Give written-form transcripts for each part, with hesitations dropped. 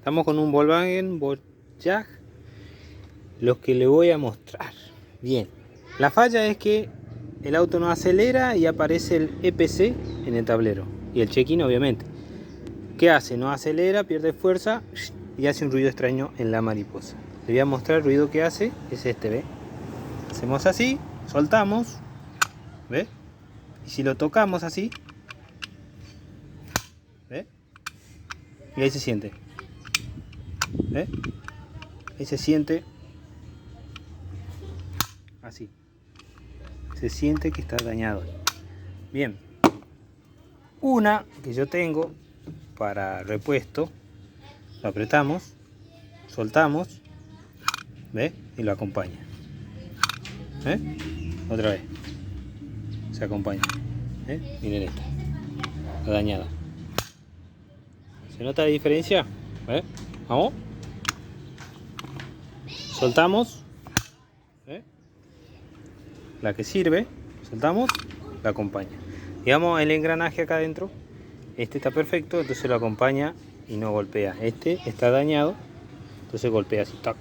Estamos con un Volkswagen Voyage, los que le voy a mostrar. Bien, la falla es que el auto no acelera y aparece el EPC en el tablero. Y el check-in obviamente. ¿Qué hace? No acelera, pierde fuerza y hace un ruido extraño en la mariposa. Le voy a mostrar el ruido que hace, es este, ¿ve? Hacemos así, soltamos, ¿ve? Y si lo tocamos así, ¿ve? Y ahí se siente, ¿ve? Ahí se siente así. Se siente que está dañado. Bien. Una que yo tengo para repuesto, lo apretamos, soltamos, ¿ve? Y lo acompaña. ¿Ve? Otra vez. Se acompaña. ¿Ve? Miren esta. Está dañada. ¿Se nota la diferencia? ¿Ve? Vamos. Soltamos. ¿Ve? La que sirve. Soltamos. La acompaña. Digamos el engranaje acá adentro. Este está perfecto. Entonces lo acompaña y no golpea. Este está dañado. Entonces golpea así. ¡Tac!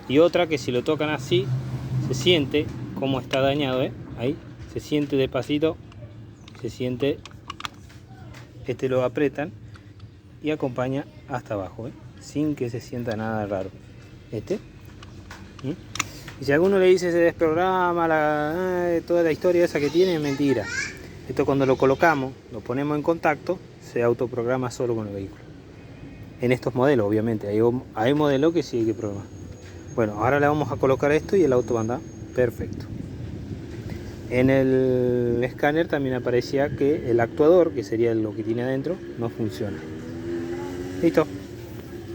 Y otra que si lo tocan así. Se siente como está dañado. ¿Eh? Ahí. Se siente despacito. Se siente. Este lo apretan. Y acompaña hasta abajo, ¿eh? Sin que se sienta nada raro. Este. Y si alguno le dice se desprograma toda la historia esa que tiene, es mentira. Esto cuando lo colocamos, lo ponemos en contacto, se autoprograma solo con el vehículo. En estos modelos, obviamente. Hay modelos que sí hay que programar. Bueno, ahora le vamos a colocar esto y el auto va a andar perfecto. En el escáner también aparecía que el actuador, que sería lo que tiene adentro, no funciona. Listo.